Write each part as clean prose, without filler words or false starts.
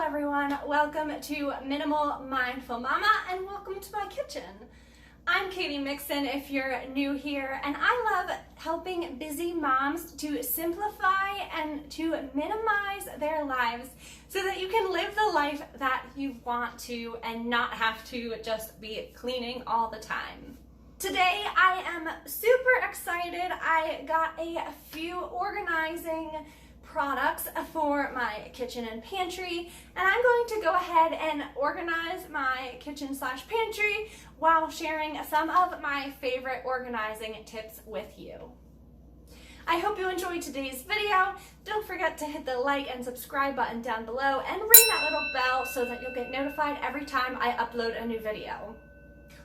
everyone, welcome to Minimal Mindful Mama and welcome to my kitchen. I'm Katie Mixon if you're new here, and I love helping busy moms to simplify and to minimize their lives so that you can live the life that you want to and not have to just be cleaning all the time. Today I am super excited. I got a few organizing products for my kitchen and pantry, and I'm going to go ahead and organize my kitchen slash pantry while sharing some of my favorite organizing tips with you. I hope you enjoyed today's video. Don't forget to hit the like and subscribe button down below and ring that little bell so that you'll get notified every time I upload a new video.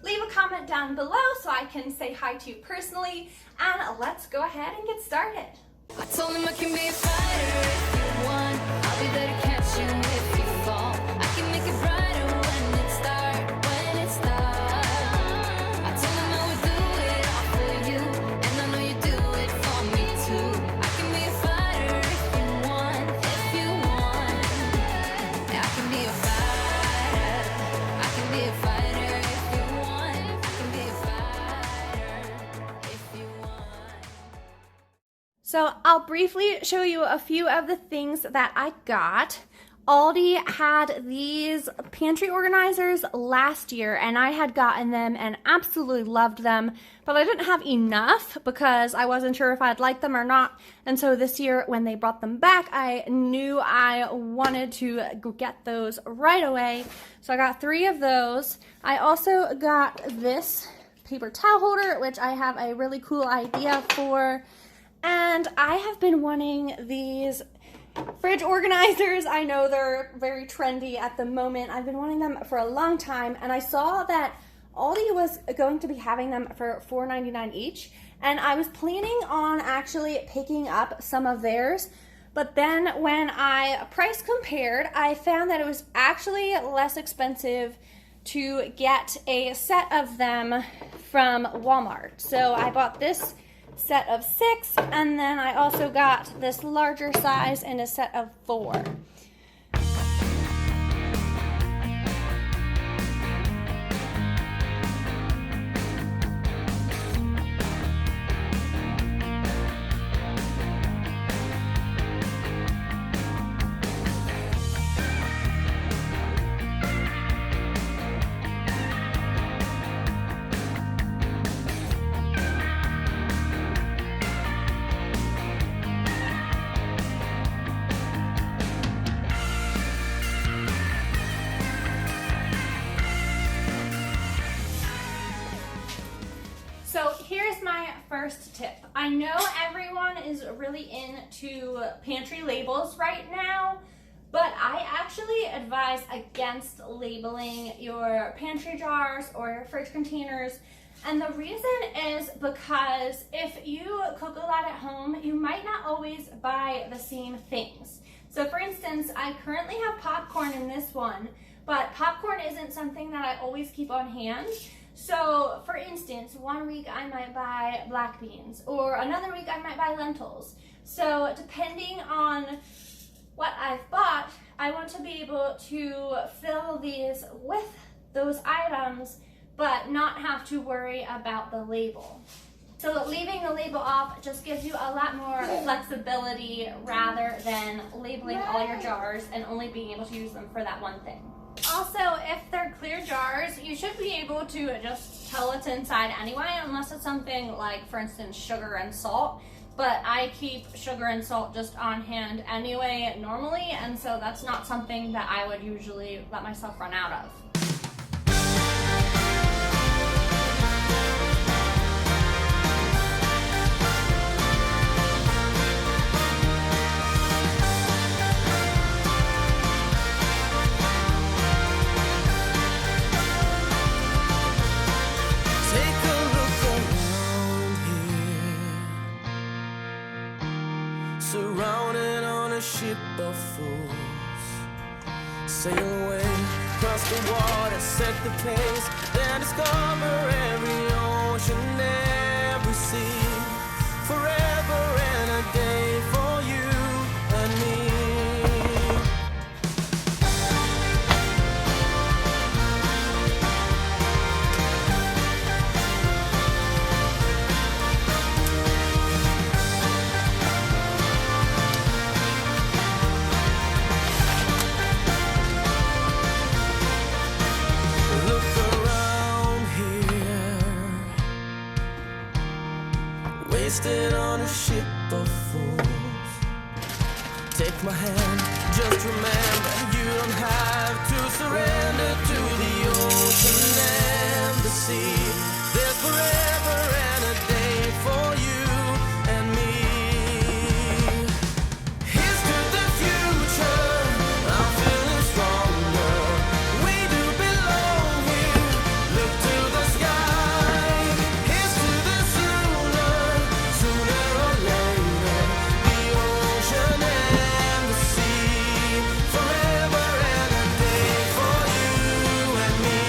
Leave a comment down below so I can say hi to you personally, and let's go ahead and get started. I told him I can be a fighter if you want. I'll be there to catch you if you fall. I can make it brighter when it starts, I told him I would do it all for you, and I know you do it for me too. I can be a fighter if you want, Yeah, I can be a fighter. I can be a fighter if you want. I can be a fighter if you want. So I'll briefly show you a few of the things that I got. Aldi had these pantry organizers last year, and I had gotten them and absolutely loved them, but I didn't have enough because I wasn't sure if I'd like them or not. And so this year when they brought them back, I knew I wanted to get those right away. So I got 3 of those. I also got this paper towel holder, which I have a really cool idea for. And I have been wanting these fridge organizers. I know they're very trendy at the moment. I've been wanting them for a long time, and I saw that Aldi was going to be having them for $4.99 each, and I was planning on actually picking up some of theirs. But then when I price compared, I found that it was actually less expensive to get a set of them from Walmart. So I bought this set of 6, and then I also got this larger size in a set of 4. So here's my first tip. I know everyone is really into pantry labels right now, but I actually advise against labeling your pantry jars or your fridge containers. And the reason is because if you cook a lot at home, you might not always buy the same things. So for instance, I currently have popcorn in this one, but popcorn isn't something that I always keep on hand. So for instance, one week I might buy black beans, or another week I might buy lentils. So depending on what I've bought, I want to be able to fill these with those items, but not have to worry about the label. So leaving the label off just gives you a lot more flexibility rather than labeling all your jars and only being able to use them for that one thing. Also, if they're clear jars, you should be able to just tell what's inside anyway, unless it's something like, for instance, sugar and salt. But I keep sugar and salt just on hand anyway, normally, and so that's not something that I would usually let myself run out of. Surrounded on a ship of fools, sail away across the water, set the pace, then discover every ocean, every sea, forever and a day for you and me. wasted on a ship of fools. Take my hand, just remember, you don't have to surrender to the ocean and the sea. There's forever and a day for you and me. Here's to the future, I'm feeling stronger. We do belong here, look to the sky. Here's to the sooner or later, the ocean and the sea. Forever and a day for you and me.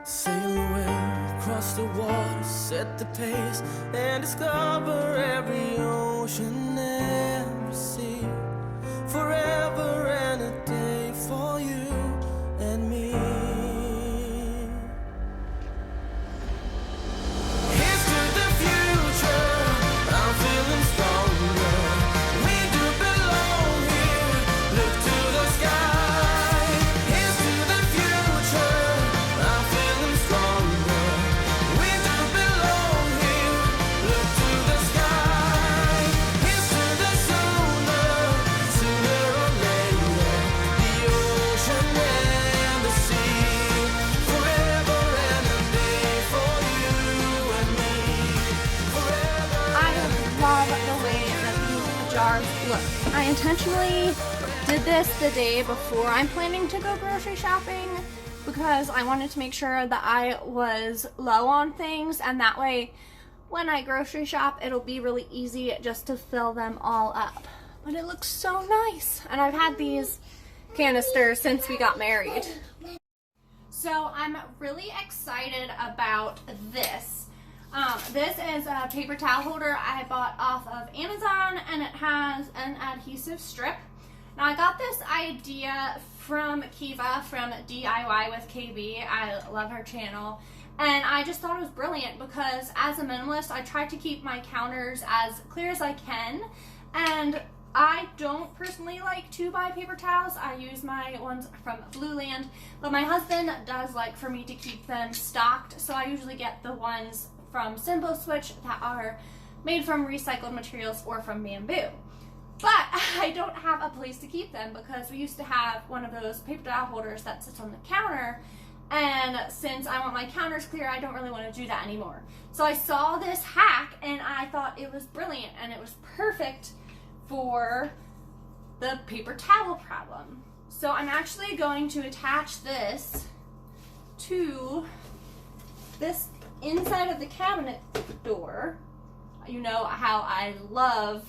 Sail away across the water, set the pace, and discover every ocean, every sea. Forever and a day for you and me. Here's to the future, I'm feeling stronger. We do belong here, look to the sky. Here's to the future, I'm feeling stronger. We do belong here, look to the sky. Here's to the sooner or later, the ocean and the sea. Forever and a day for you and me. Forever. I love the way that these jars look. I intentionally did this the day before I'm planning to go grocery shopping because I wanted to make sure that I was low on things, and that way when I grocery shop it'll be really easy just to fill them all up. But it looks so nice, and I've had these canisters since we got married. So I'm really excited about this. This is a paper towel holder I bought off of Amazon, and it has an adhesive strip. Now I got this idea from Kiva from DIY with KB. I love her channel, and I just thought it was brilliant because as a minimalist I try to keep my counters as clear as I can, and I don't personally like to buy paper towels. I use my ones from Blue Land, but my husband does like for me to keep them stocked, so I usually get the ones from Simple Switch that are made from recycled materials or from bamboo. But I don't have a place to keep them because we used to have one of those paper towel holders that sits on the counter, and since I want my counters clear, I don't really want to do that anymore. So I saw this hack and I thought it was brilliant, and it was perfect for the paper towel problem. So I'm actually going to attach this to this inside of the cabinet door. You know how I love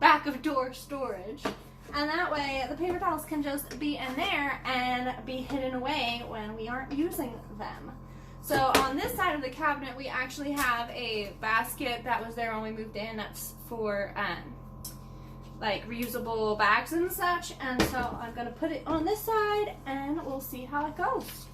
back of door storage, and that way the paper towels can just be in there and be hidden away when we aren't using them. So on this side of the cabinet we actually have a basket that was there when we moved in, that's for like reusable bags and such, and so I'm gonna put it on this side and we'll see how it goes.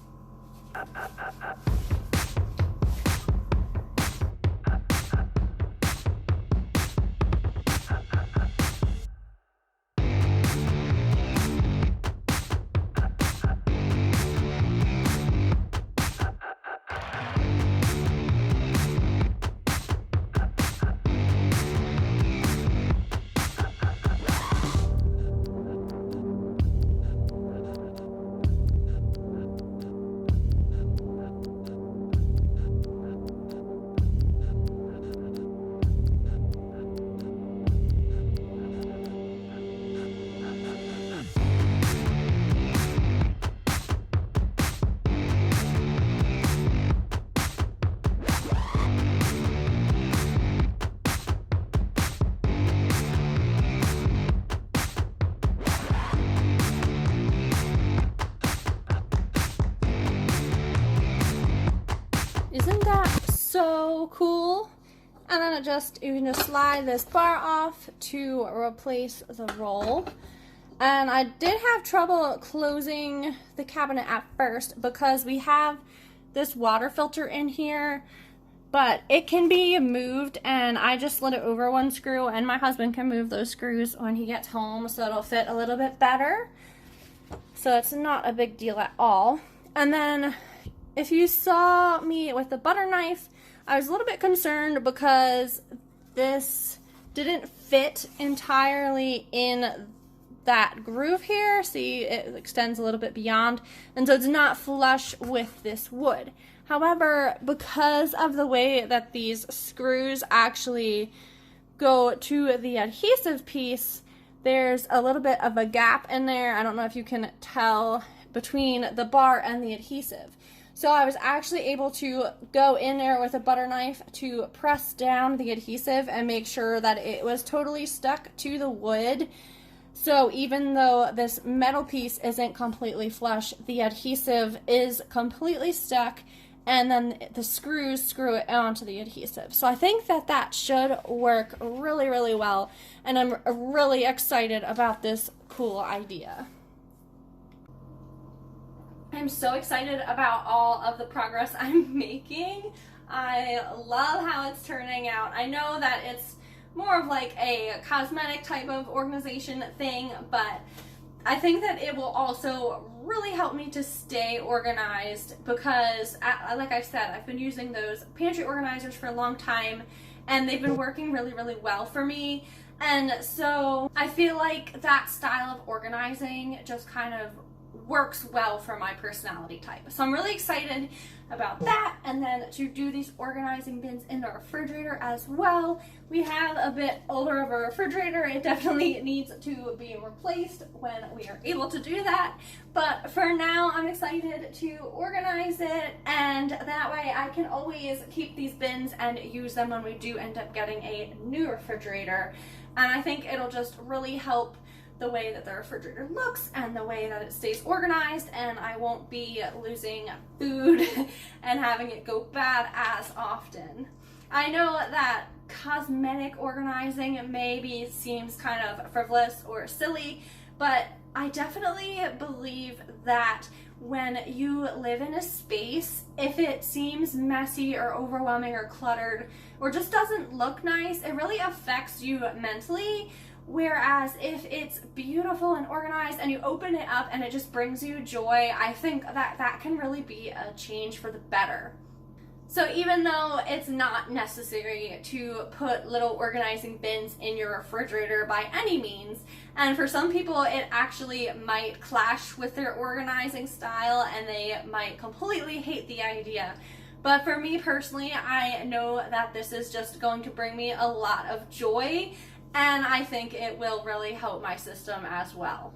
Isn't that so cool? And then you can just slide this bar off to replace the roll. And I did have trouble closing the cabinet at first because we have this water filter in here, but it can be moved, and I just slid it over one screw, and my husband can move those screws when he gets home so it'll fit a little bit better. So it's not a big deal at all. And then if you saw me with the butter knife, I was a little bit concerned because this didn't fit entirely in that groove here. See, it extends a little bit beyond, and so it's not flush with this wood. However, because of the way that these screws actually go to the adhesive piece, there's a little bit of a gap in there. I don't know if you can tell, between the bar and the adhesive. So I was actually able to go in there with a butter knife to press down the adhesive and make sure that it was totally stuck to the wood. So even though this metal piece isn't completely flush, the adhesive is completely stuck, and then the screws screw it onto the adhesive. So I think that that should work really, really well, and I'm really excited about this cool idea. I'm so excited about all of the progress I'm making. I love how it's turning out. I know that it's more of like a cosmetic type of organization thing, but I think that it will also really help me to stay organized because, like I said, I've been using those pantry organizers for a long time, and they've been working really, really well for me. And so I feel like that style of organizing just kind of works well for my personality type. So I'm really excited about that, and then to do these organizing bins in the refrigerator as well. We have a bit older of a refrigerator. It definitely needs to be replaced when we are able to do that, but for now I'm excited to organize it, and that way I can always keep these bins and use them when we do end up getting a new refrigerator. And I think it'll just really help the way that the refrigerator looks and the way that it stays organized, and I won't be losing food and having it go bad as often. I know that cosmetic organizing maybe seems kind of frivolous or silly, but I definitely believe that when you live in a space, if it seems messy or overwhelming or cluttered or just doesn't look nice, it really affects you mentally. Whereas if it's beautiful and organized and you open it up and it just brings you joy, I think that that can really be a change for the better. So even though it's not necessary to put little organizing bins in your refrigerator by any means, and for some people it actually might clash with their organizing style and they might completely hate the idea, but for me personally, I know that this is just going to bring me a lot of joy, and I think it will really help my system as well.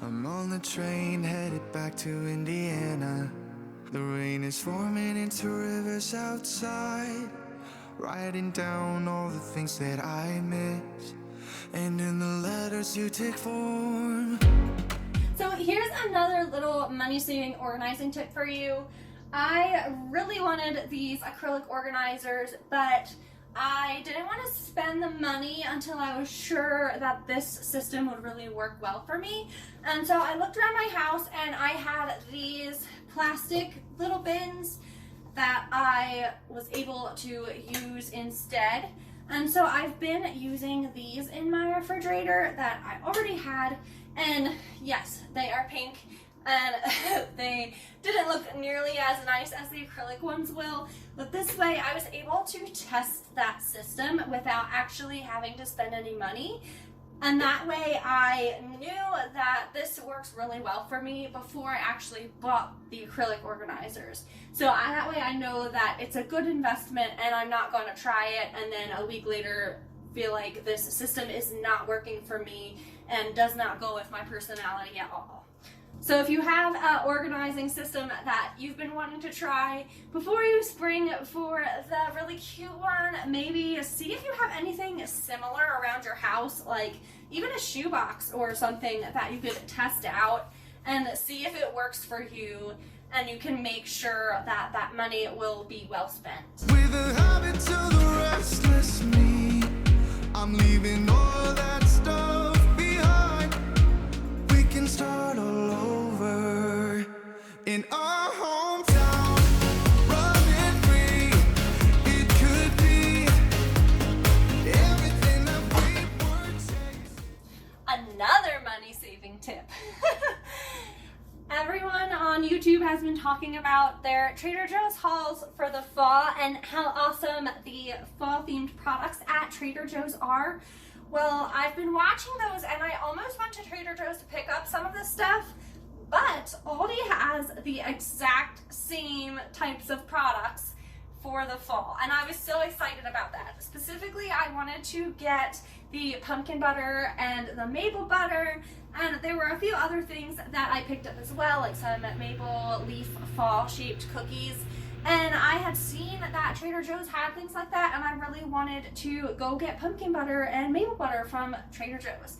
I'm on the train headed back to Indiana. The rain is forming into rivers outside, writing down all the things that I miss, and in the letters you take form. So here's another little money-saving organizing tip for you. I really wanted these acrylic organizers, but I didn't want to spend the money until I was sure that this system would really work well for me. And so I looked around my house and I had these plastic little bins that I was able to use instead. And so I've been using these in my refrigerator that I already had, and yes, they are pink and they didn't look nearly as nice as the acrylic ones will, but this way I was able to test that system without actually having to spend any money, and that way I knew that this works really well for me before I actually bought the acrylic organizers. So that way I know that it's a good investment and I'm not going to try it and then a week later feel like this system is not working for me and does not go with my personality at all. So if you have an organizing system that you've been wanting to try, before you spring for the really cute one, maybe see if you have anything similar around your house, like even a shoebox or something that you could test out and see if it works for you, and you can make sure that that money will be well spent. With a habit to the restless me, I'm leaving all that stuff behind. We can start all over in our hometown, running free. It could be everything that we were chasing. Another money-saving tip. Everyone on YouTube has been talking about their Trader Joe's hauls for the fall and how awesome the fall-themed products at Trader Joe's are. Well, I've been watching those and I almost went to Trader Joe's to pick up some of this stuff, but Aldi has the exact same types of products for the fall, and I was so excited about that. Specifically, I wanted to get the pumpkin butter and the maple butter, and there were a few other things that I picked up as well, like some maple leaf fall shaped cookies. And I had seen that Trader Joe's had things like that, and I really wanted to go get pumpkin butter and maple butter from Trader Joe's.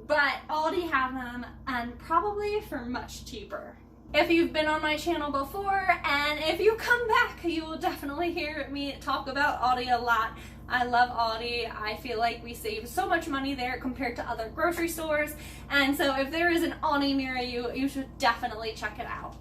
But Aldi have them, and probably for much cheaper. If you've been on my channel before, and if you come back, you will definitely hear me talk about Aldi a lot. I love Aldi. I feel like we save so much money there compared to other grocery stores. And so if there is an Aldi near you, you should definitely check it out.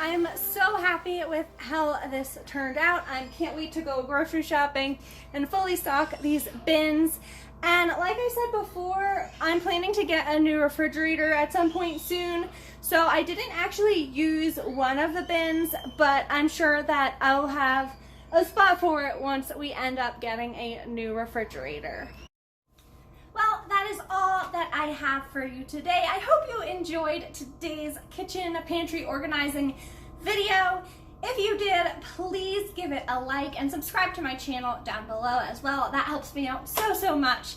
I'm so happy with how this turned out. I can't wait to go grocery shopping and fully stock these bins. And like I said before, I'm planning to get a new refrigerator at some point soon. So I didn't actually use one of the bins, but I'm sure that I'll have a spot for it once we end up getting a new refrigerator. Well, that is all that I have for you today. I hope you enjoyed today's kitchen pantry organizing video. If you did, please give it a like and subscribe to my channel down below as well. That helps me out so much.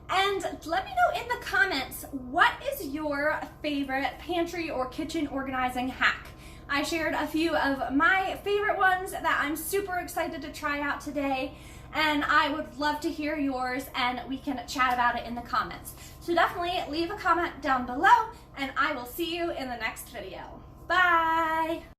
And let me know in the comments, what is your favorite pantry or kitchen organizing hack? I shared a few of my favorite ones that I'm super excited to try out today, and I would love to hear yours, and we can chat about it in the comments. So definitely leave a comment down below, and I will see you in the next video. Bye!